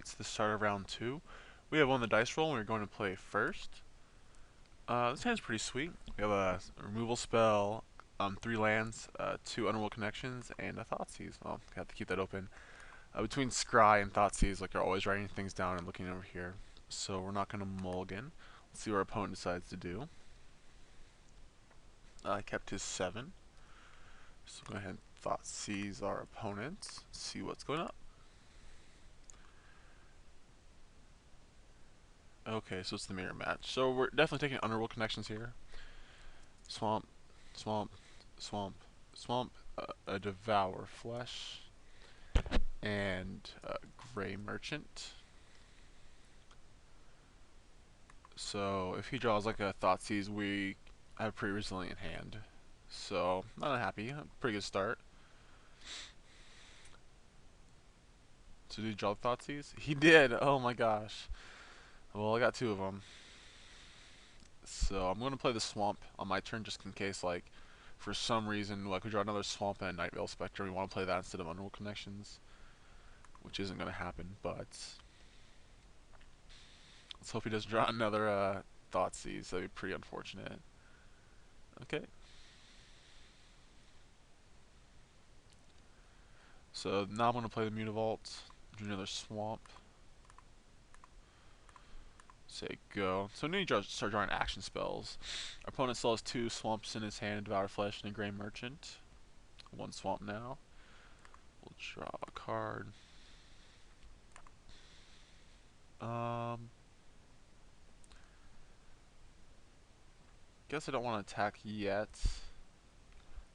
it's the start of round 2. We have won the dice roll and we're going to play first. This hand's pretty sweet. We have a removal spell, 3 lands, 2 Underworld Connections, and a Thoughtseize. Well, I have to keep that open. Between Scry and Thoughtseize, like, they're always writing things down and looking over here. So we're not going to mulligan. Let's see what our opponent decides to do. I kept his 7. So go ahead and Thoughtseize our opponent. See what's going up. Okay, so it's the mirror match. So we're definitely taking Underworld Connections here. Swamp, swamp, swamp, swamp, a Devour Flesh, and Gray Merchant. So if he draws like a Thoughtseize, we have a pretty resilient hand. So not unhappy. Pretty good start. So did he draw the Thoughtseize? He did. Oh my gosh. Well, I got 2 of them. So I'm going to play the Swamp on my turn just in case, like, for some reason, like, we draw another Swamp and a Night Veil Spectre. We want to play that instead of Underworld Connections, which isn't going to happen, but let's hope he doesn't draw another Thoughtseize. That'd be pretty unfortunate. Okay. So now I'm going to play the Mutavault, do another Swamp. Say go. So we need to start drawing action spells. Our opponent still has 2 swamps in his hand, Devour Flesh and a Gray Merchant. 1 swamp now. We'll draw a card. Guess I don't want to attack yet.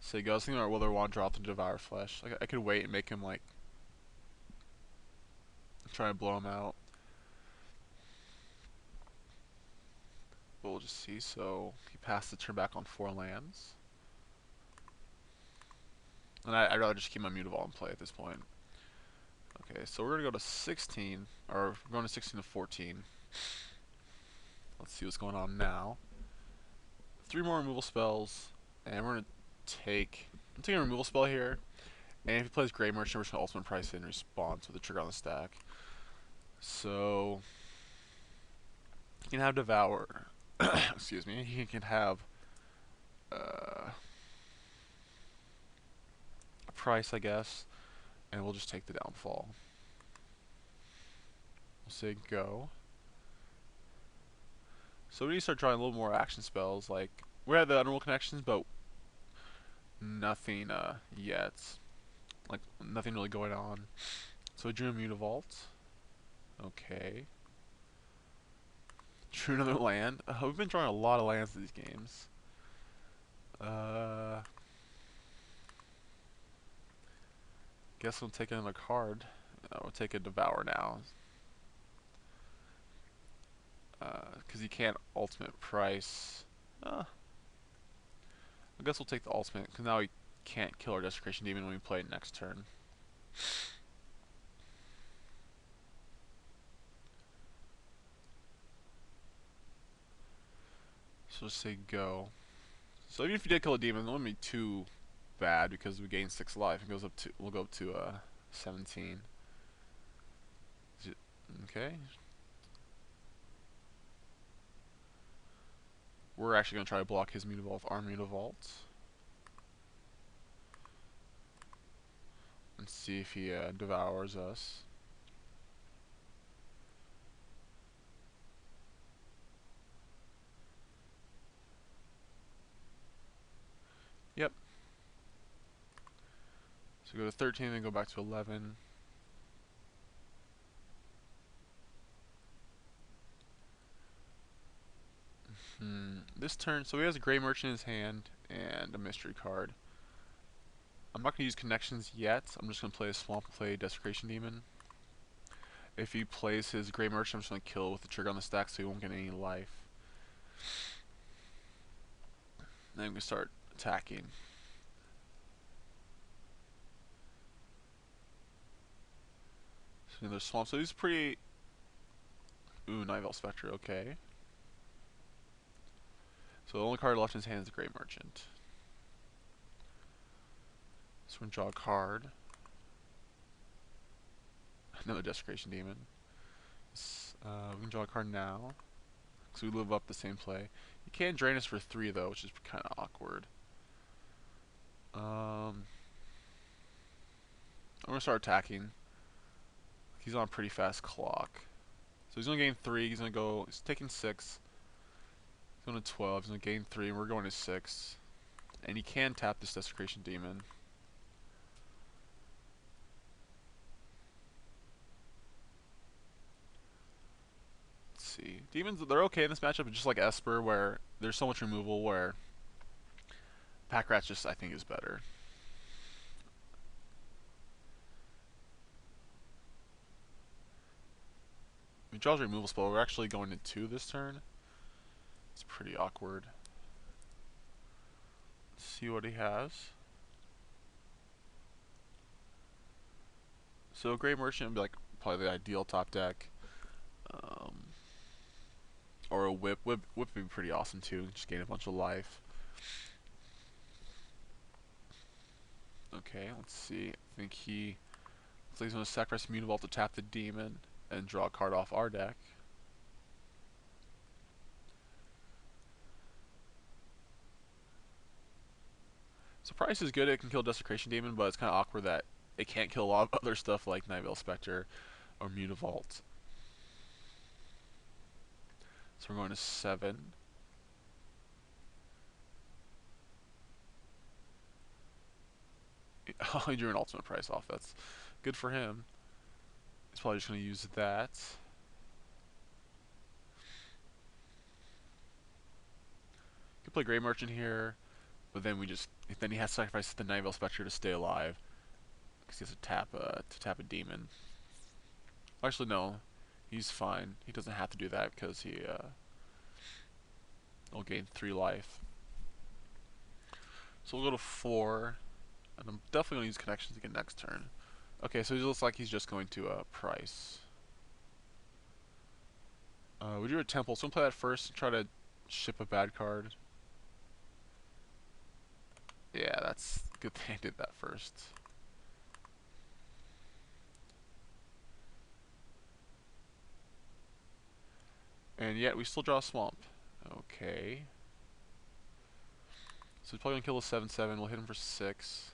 Say go. I was thinking about whether I want to drop the Devour Flesh. Like, I could wait and make him, like, try and blow him out. But we'll just see. So he passed the turn back on 4 lands. And I'd rather just keep my Mutavault in play at this point. Okay, so we're going to go to 16, or we're going to 16 to 14. Let's see what's going on now. 3 more removal spells, and we're going to I'm taking a removal spell here, and if he plays Gray Merchant, we're just going to Ultimate Price in response with a trigger on the stack. So, he can have Devour, excuse me, he can have a Price, I guess, and we'll just take the downfall. We'll say go. So we need to start drawing a little more action spells. Like, we have the Underworld Connections, but nothing yet. Like, nothing really going on. So we drew a Mutavault. Okay. Drew another land. We've been drawing a lot of lands in these games. Guess we'll take another card. We'll take a Devour now. Because he can't Ultimate Price. I guess we'll take the Ultimate, because now he can't kill our Desecration Demon when we play it next turn. So let's say go. So even if you did kill a demon, it wouldn't be too bad because we gain 6 life. It goes up to, we'll go up to 17. Okay. We're actually going to try to block his Mutavault with our Mutavault. And see if he devours us. Yep. So go to 13, then go back to 11. This turn, so he has a Gray Merchant in his hand and a Mystery card. I'm not going to use Connections yet. I'm just going to play a Swamp and play Desecration Demon. If he plays his Gray Merchant, I'm just going to kill with the trigger on the stack so he won't get any life. Then I'm going to start attacking. So another Swamp. So he's pretty... Ooh, Night Veil Spectre, okay. So the only card left in his hand is the Gray Merchant. So we're going to draw a card. Another Desecration Demon. We can draw a card now, because we live up the same play. You can't drain us for 3 though, which is kind of awkward. I'm gonna start attacking. He's on a pretty fast clock, so he's gonna gain 3. He's gonna go. He's taking 6. He's going to 12. He's gonna gain 3, and we're going to 6. And he can tap this Desecration Demon. Let's see. Demons, they're okay in this matchup, but just like Esper, where there's so much removal, where Pack Rat's just, I think, is better. He draws a removal spell. We're actually going to 2 this turn. It's pretty awkward. Let's see what he has. So Grey Merchant would be like probably the ideal top deck. Or a Whip. Whip would be pretty awesome too. Just gain a bunch of life. Okay, let's see. I think looks like he's going to sacrifice Mutavault to tap the demon and draw a card off our deck. So Price is good. It can kill Desecration Demon, but it's kind of awkward that it can't kill a lot of other stuff like Nightveil Spectre or Mutavault. So we're going to 7. Oh, he drew an ultimate Price off. That's good for him. He's probably just going to use that. Could play Grey Merchant here, but then he has to sacrifice the Nightveil Spectre to stay alive, because he has to tap a demon. Actually, no, he's fine. He doesn't have to do that because he'll gain 3 life. So we'll go to 4, and I'm definitely going to use Connections again next turn. Okay, so it looks like he's just going to Price. We drew a Temple, so I'm going to play that first and try to ship a bad card. Yeah, that's a good thing I did that first. And yet we still draw a Swamp. Okay. So he's probably going to kill a 7/7. We'll hit him for 6.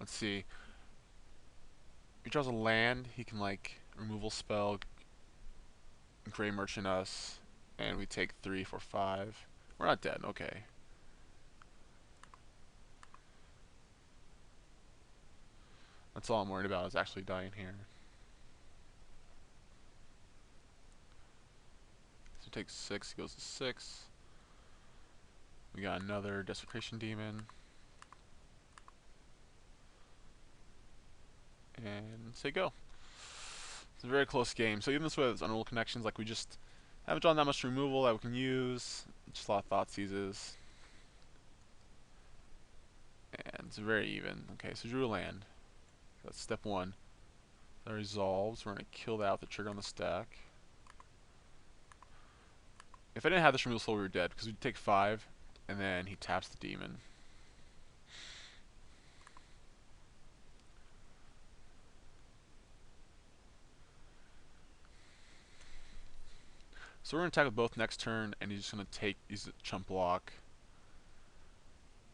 Let's see. If he draws a land, he can like removal spell, Grey Merchant us, and we take 3 for 5. We're not dead, okay. That's all I'm worried about, is actually dying here. So he takes 6, he goes to 6. We got another Desecration Demon. And say go. It's a very close game. So even this with Unroll Connections, like we just haven't drawn that much removal that we can use. Just a lot of Thought Seizes. And it's very even. Okay, so drew a land. That's step 1. That resolves. We're going to kill that with the trigger on the stack. If I didn't have this removal spell, we were dead, because we'd take 5, and then he taps the demon. So we're going to attack with both next turn, and he's just going to use a chump block.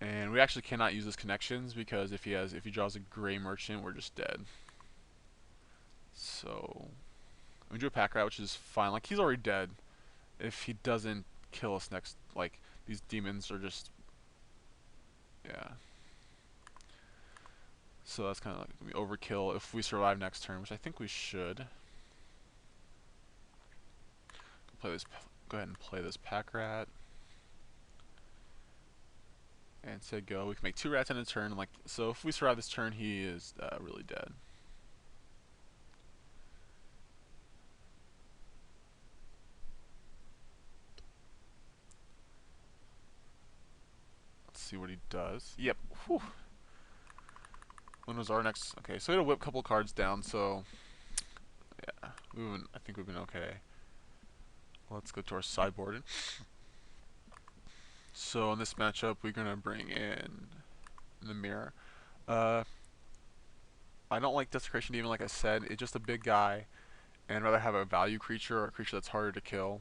And we actually cannot use his connections, because if he draws a Grey Merchant, we're just dead. So we drew a Pack Rat, which is fine. Like, he's already dead. If he doesn't kill us next, like, these demons are just, yeah. So that's kind of like overkill if we survive next turn, which I think we should. Go ahead and play this Pack Rat. And say go. We can make 2 rats in a turn. Like, so if we survive this turn, he is really dead. Let's see what he does. Yep. Whew. When was our next? Okay, so we had to whip a couple cards down. So yeah, I think we've been okay. Let's go to our sideboard. So in this matchup, we're gonna bring in the mirror. Uh, I don't like Desecration Demon, like I said. It's just a big guy, and I'd rather have a value creature or a creature that's harder to kill.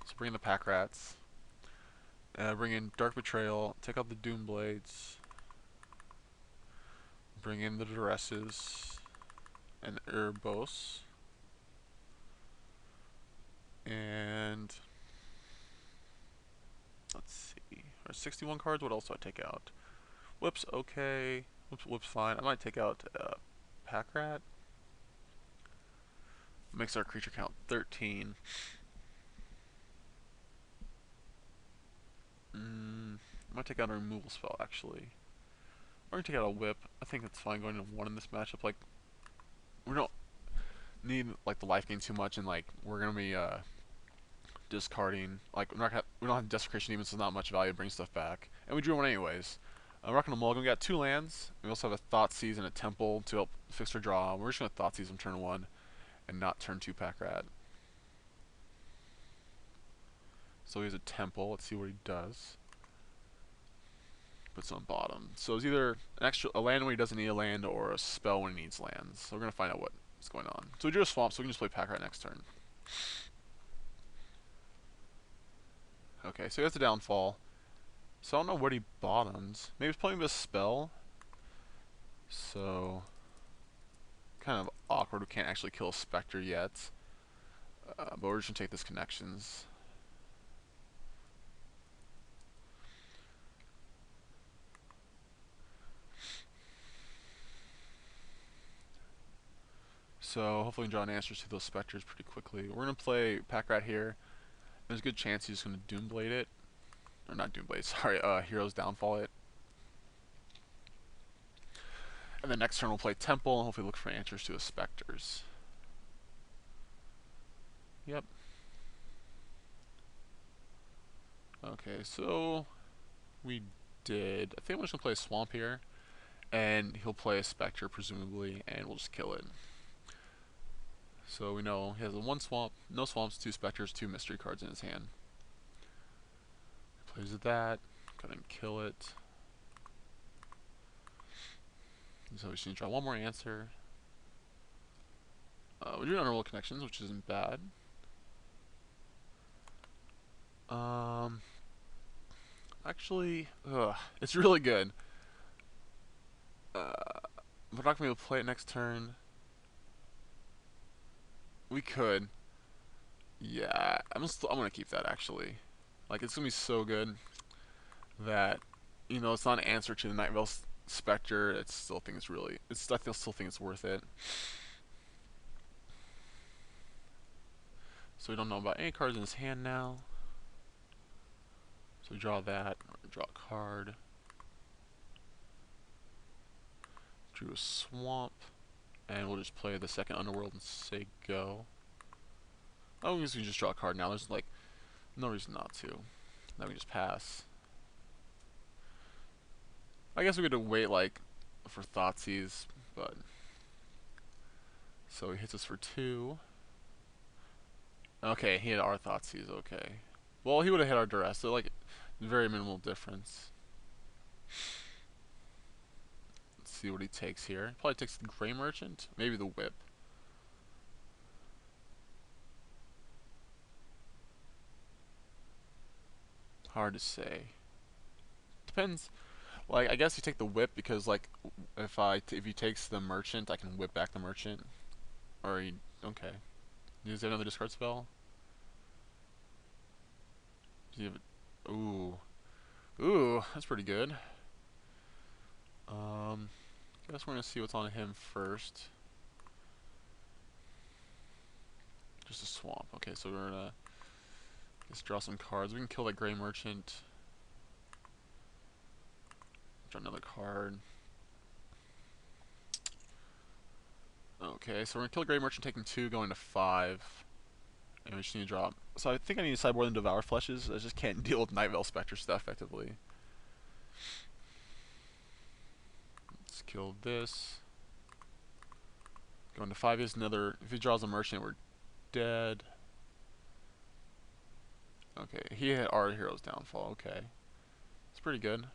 So bring in the Pack Rats. Bring in Dark Betrayal. Take out the Doom Blades. Bring in the Duresses and Urbos. And let's see. There's 61 cards. What else do I take out? Whip's okay. Whip's fine. I might take out Pack Rat. Makes our creature count 13. I might take out a removal spell actually. We're gonna take out a whip. I think that's fine going to 1 in this matchup. Like, we don't need like the life gain too much, and like we're gonna be discarding. Like we don't have Desecration Demons, so not much value to bring stuff back, and we drew 1 anyways. We're not gonna mulligan. We got 2 lands. We also have a Thoughtseize and a Temple to help fix our draw. We're just gonna Thoughtseize on turn 1 and not turn 2 Pack Rat. So he has a Temple. Let's see what he does. Puts on bottom. So it's either a land when he doesn't need a land, or a spell when he needs lands. So we're gonna find out what's going on. So we drew a swamp, so we can just play Pack Rat next turn. Okay, so he has the downfall. So I don't know what he bottoms. Maybe he's playing with a spell. So kind of awkward. We can't actually kill a Spectre yet. But we're just gonna take this Connections. So hopefully we can draw an answers to those Spectres pretty quickly. We're going to play Pack Rat here. There's a good chance he's going to Doomblade it. Or not Doomblade, sorry, Hero's Downfall it. And then next turn we'll play Temple and hopefully look for answers to his Spectres. Yep. Okay, so we did. I think I'm just going to play a Swamp here. And he'll play a Spectre presumably, and we'll just kill it. So we know he has a 1 swamp, no swamps, 2 Spectres, 2 mystery cards in his hand. He plays that, go ahead and kill it. So we just need to draw 1 more answer. We drew Underworld Connections, which isn't bad. Actually, it's really good. We're not going to be able to play it next turn. We could. Yeah, I'm gonna keep that actually. Like, it's gonna be so good that, you know, it's not an answer to the Night Veil Spectre. I still think it's worth it. So we don't know about any cards in his hand now. So we draw that. Draw a card. Drew a swamp. And we'll just play the second Underworld and say go. Oh, I guess we can just draw a card now. There's like no reason not to. Then we just pass. I guess we could wait like for Thoughtseize, but so he hits us for 2. Okay, he had our Thoughtseize. Okay, well he would have hit our Duress. So like very minimal difference. Let's see what he takes here. He probably takes the Gray Merchant, maybe the Whip. Hard to say. Depends. Like, I guess you take the Whip because, like, if he takes the Merchant, I can whip back the Merchant. Or he, okay. Does he have another discard spell? Does he have a, ooh, that's pretty good. Guess we're gonna see what's on him first. Just a swamp. Okay, so we're gonna just draw some cards. We can kill that Gray Merchant. Draw another card. Okay, so we're gonna kill a Gray Merchant, taking 2, going to 5. And we just need to drop. So I think I need to sideboard and Devour Fleshes. I just can't deal with Night Veil Spectre stuff effectively. Let's kill this. Going to 5 is another. If he draws a Merchant, we're dead. Okay, he hit our Hero's Downfall. Okay. It's pretty good.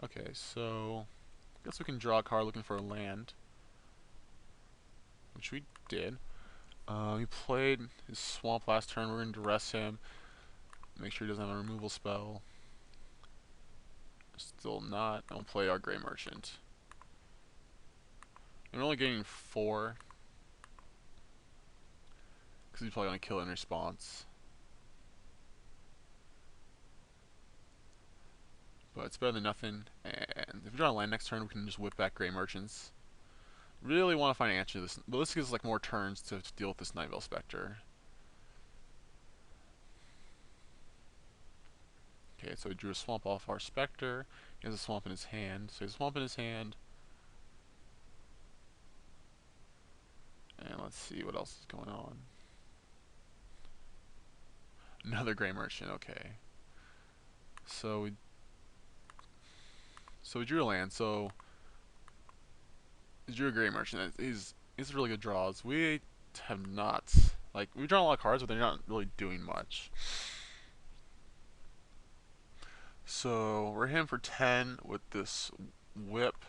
Okay, so I guess we can draw a card looking for a land, which we did. He played his swamp last turn. We're going to duress him. Make sure he doesn't have a removal spell. Still not. I'll play our Gray Merchant. I'm only getting 4. Because he's probably going to kill it in response. But it's better than nothing. And if we draw a land next turn, we can just whip back Gray Merchants. Really want to find an answer to this. But this gives us like more turns to deal with this Night Veil Spectre. Okay, so he drew a swamp off our Spectre. He has a swamp in his hand. So he has a swamp in his hand. And let's see what else is going on. Another Gray Merchant, okay. So we drew a land, so he drew a Gray Merchant. He's really good draws. We have not, like, we've drawn a lot of cards, but they're not really doing much. So we're hitting for 10 with this whip,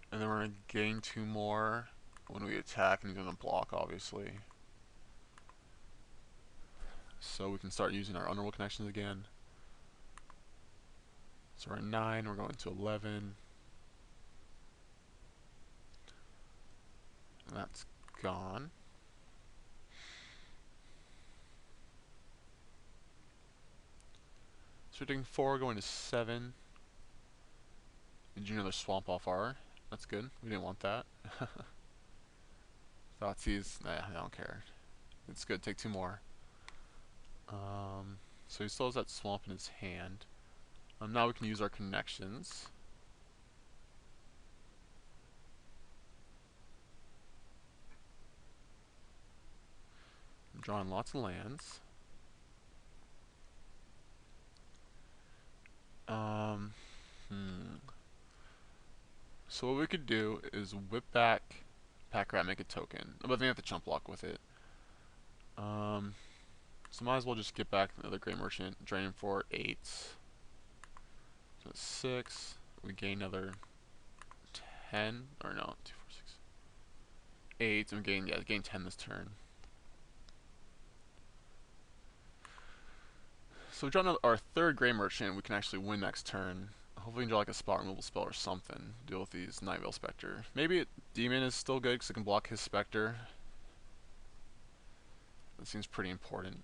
and then we're gonna gain 2 more when we attack, and he's gonna block, obviously. So we can start using our Underworld connections again. So we're at 9, we're going to 11. And that's gone. So we're taking 4, going to 7. And do another swamp off our. That's good. We didn't want that. Thoughtseize. Nah, I don't care. It's good. Take 2 more. So he still has that swamp in his hand. Now we can use our connections. I'm drawing lots of lands. So what we could do is whip back Pack Rat, make a token. But then we have to chump block with it. So might as well just get back another Gray Merchant, drain him for 8. So 6. We gain another 10. Or no, 2, 4, 6. 8. And we gain 10 this turn. So we draw another, our 3rd Gray Merchant. We can actually win next turn. Hopefully we can draw like a spot removal spell or something. Deal with these Night Veil Spectre. Maybe Demon is still good because it can block his Spectre. That seems pretty important.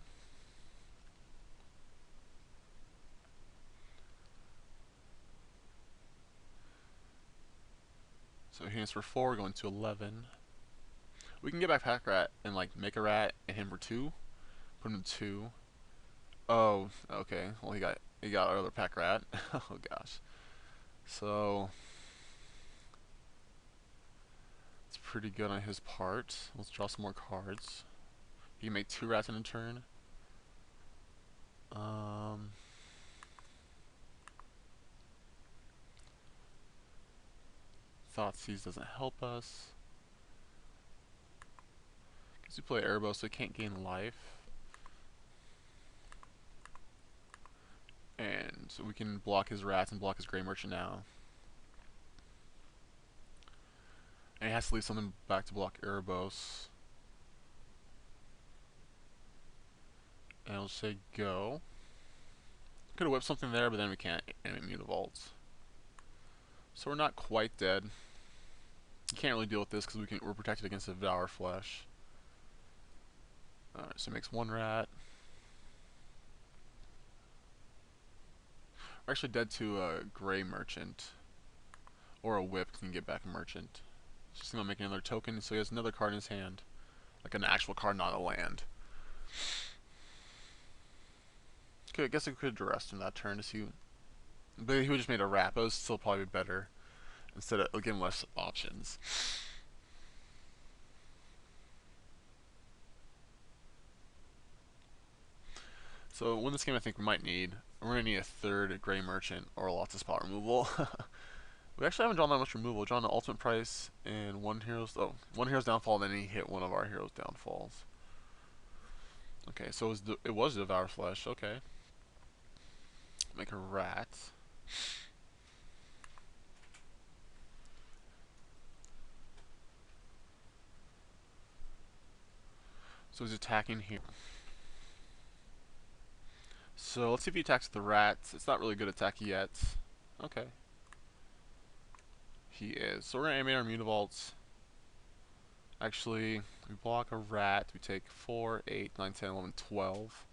So he hits for 4, going to 11. We can get back Pack Rat and like make a rat and hit him for 2. Put him to 2. Oh, okay. Well, he got our other Pack Rat. Oh gosh. So it's pretty good on his part. Let's draw some more cards. He can make 2 rats in a turn. Thoughtseize doesn't help us. Because we play Erbo, so he can't gain life. And so we can block his rats and block his Gray Merchant now. And he has to leave something back to block Erebos. And I'll say go. Could have whipped something there, but then we can't animate Mutavault. So we're not quite dead. You can't really deal with this because we're protected against a Devour Flesh. Alright, so it makes 1 rat. We're actually dead to a Gray Merchant. Or a whip can get back a Merchant. So he's gonna make another token, so he has another card in his hand. Like an actual card, not a land. Okay, I guess I could have duressed him that turn to see. But he would just made a rat, but it was still probably better. Instead of giving less options. So win this game I think we might need. We're going to need a 3rd Gray Merchant or lots of spot removal. We actually haven't drawn that much removal. We've drawn the ultimate price and one hero's downfall, then he hit one of our hero's downfalls. Okay, so it was Devour Flesh, okay. make a rat. So he's attacking here. So let's see if he attacks the rats. It's not really good attack yet. Okay. He is. So we're gonna animate our Mutavaults. Actually, we block a rat. We take 4, 8, 9, 10, 11, 12.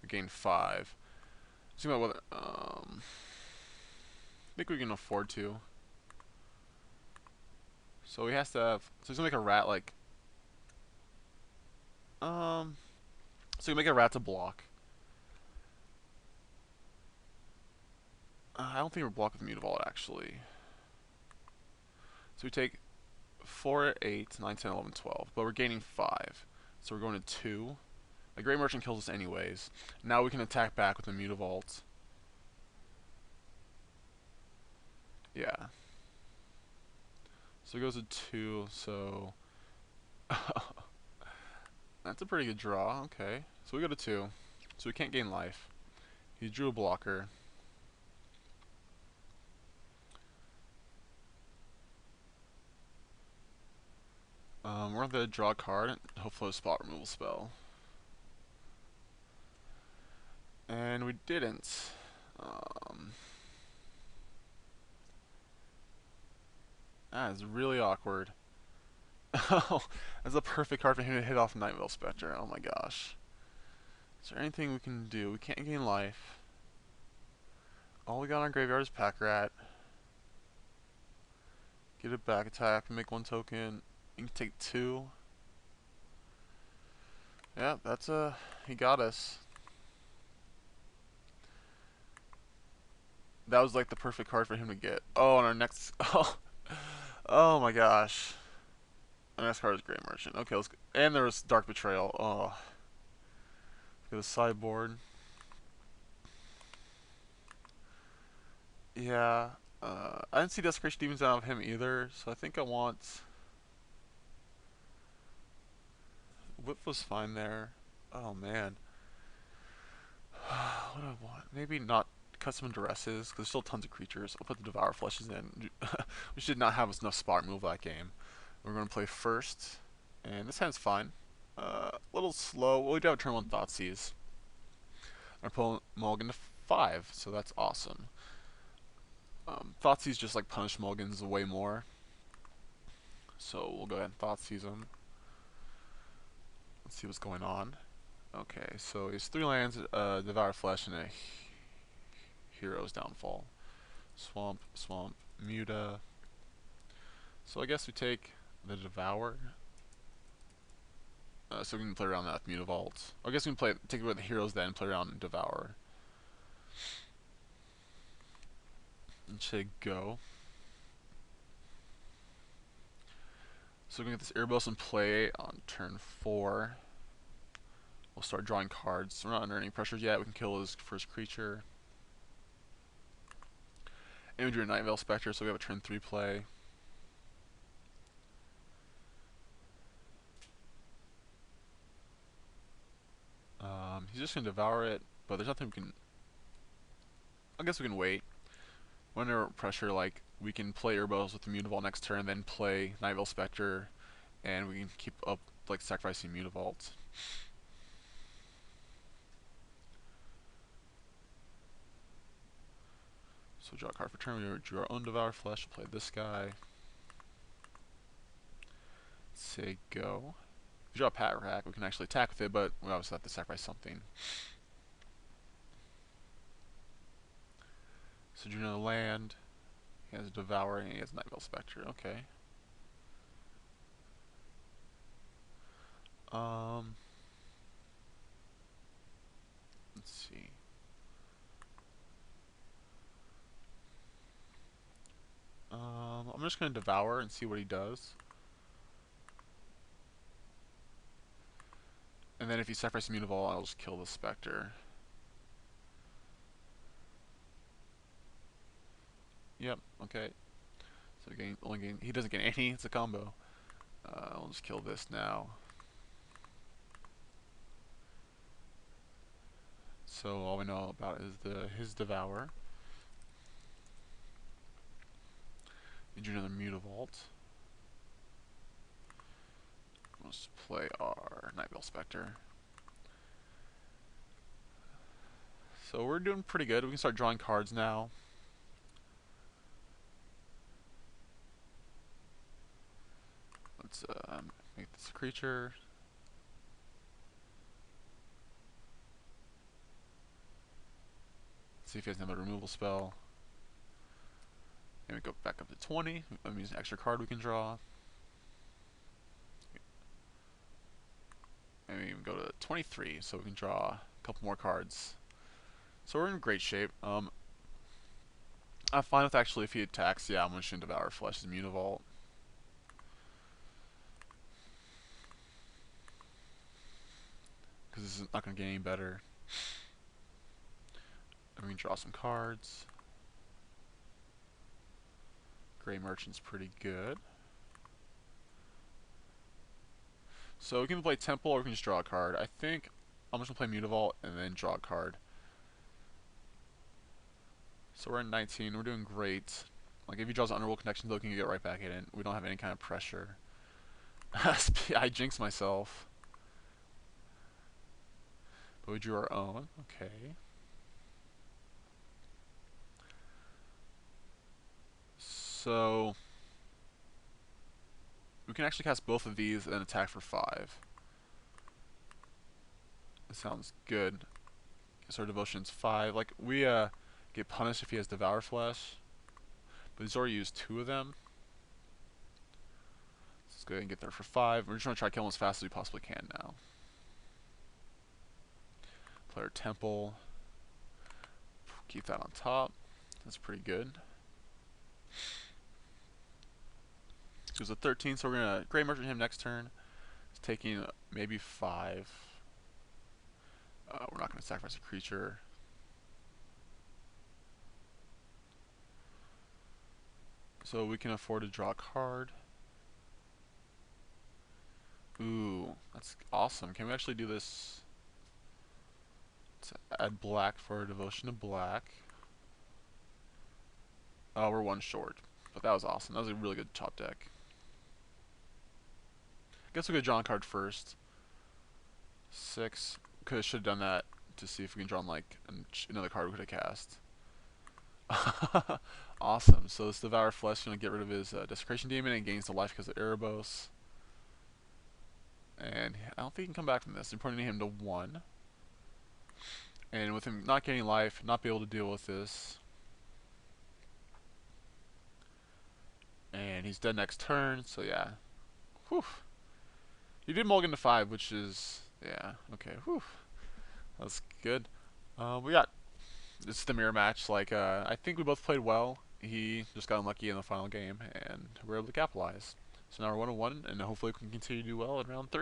We gain 5. See about whether I think we can afford to. So he has to have. So he's gonna make a rat like. So you make a rat to block. I don't think we're blocked with Mutavault actually. So we take 4, 8, 9, 10, 11, 12. But we're gaining 5. So we're going to 2. The Great Merchant kills us anyways. Now we can attack back with the Mutavault. Yeah. So it goes to 2, so... That's a pretty good draw, okay. So we go to 2. So we can't gain life. He drew a blocker. We're going to draw a card and hopefully a spot removal spell. And we didn't. That is really awkward. Oh, that's a perfect card for him to hit off Night Veil Spectre. Oh my gosh. Is there anything we can do? We can't gain life. All we got in our graveyard is Pack Rat. Get a back attack, make 1 token. You can take 2. Yeah, that's he got us. That was like the perfect card for him to get. Oh, and our next oh my gosh. Our next card is Great Merchant. Okay, let's go. And there was Dark Betrayal. Oh. Let's go to sideboard. Yeah. I didn't see Desecration Demons out of him either, so I think I want... Whip was fine there. Oh man. What do I want? Maybe not Custom Duresses, because there's still tons of creatures. I'll put the Devour Fleshes in. We should not have enough spot removal that game. We're going to play first, and this hand's fine. A little slow. Well, we do have a turn 1 Thoughtseize. Our opponent mulligan to 5, so that's awesome. Thoughtseize just like punish mulligans way more. So we'll go ahead and Thoughtseize him. Let's see what's going on. Okay, so he has 3 lands, Devour Flesh, and a Hero's Downfall. Swamp, Swamp, Muta. So I guess we take the Devour. So we can play around that with Mutavault. I guess we can take it with the Heroes then and play around and Devour. Mtgo. So we're going to get this Erebos in play on turn 4. We'll start drawing cards. We're not under any pressure yet. We can kill his first creature. And we drew a Night Veil Spectre, so we have a turn 3 play. He's just going to Devour it, but there's nothing we can... I guess we can wait. When under pressure, like, we can play Erebos with the Mutavault next turn, then play Night Veil Spectre, and we can keep up, like, sacrificing Mutavault. So draw a card for turn, we drew our own Devour Flesh, play this guy. Say go. If we draw a Pat Rack, we can actually attack with it, but we obviously have to sacrifice something. So drew another land. He has Devour and he has Night Veil Spectre. Okay. Let's see. I'm just gonna Devour and see what he does. And then if he sacrifices Mutavault, I'll just kill the Spectre. Yep, okay. So he doesn't gain any, it's a combo. I'll just kill this now. So all we know about is his Devour. Need another Mutavault. Let's play our Nightveil Spectre. So we're doing pretty good. We can start drawing cards now. Let's make this a creature. See if he has another removal spell. And we go back up to 20. That means an extra card we can draw. And we go to 23, so we can draw a couple more cards. So we're in great shape. I'm fine with actually if he attacks. Yeah, I'm going to Devour Flesh's Mutavault. Because this is not going to get any better. And we can draw some cards. Gray Merchant's pretty good. So we can play Temple or we can just draw a card. I think I'm just going to play Mutavault and then draw a card. So we're in 19. We're doing great. Like if he draws an Underworld Connection, though, he can get right back in it. We don't have any kind of pressure. I jinxed myself. But we drew our own. Okay. So we can actually cast both of these and attack for 5. That sounds good. So our Devotion's 5. Like we get punished if he has Devour Flesh. But he's already used 2 of them. Let's go ahead and get there for 5. We're just going to try to kill him as fast as we possibly can now. Player Temple. Keep that on top. That's pretty good. He was a 13, so we're going to Gray Merchant him next turn. He's taking maybe 5. We're not going to sacrifice a creature. So we can afford to draw a card. Ooh, that's awesome. Can we actually do this? Let's add black for our Devotion to Black. Oh, we're 1 short. But that was awesome. That was a really good top deck. Guess we could draw a card first. 6. Should have done that to see if we can draw like another card we could have cast. Awesome. So this Devour Flesh is going to get rid of his Desecration Demon and gains the life because of Erebos. And I don't think he can come back from this. We're putting him to 1. And with him not getting life, not be able to deal with this. And he's dead next turn, so yeah. Whew. He did mulligan to 5, which is, yeah, okay, whew. That's good. We got, this is the mirror match, like, I think we both played well. He just got unlucky in the final game, and we were able to capitalize. So now we're 1-1, and hopefully we can continue to do well in round 3.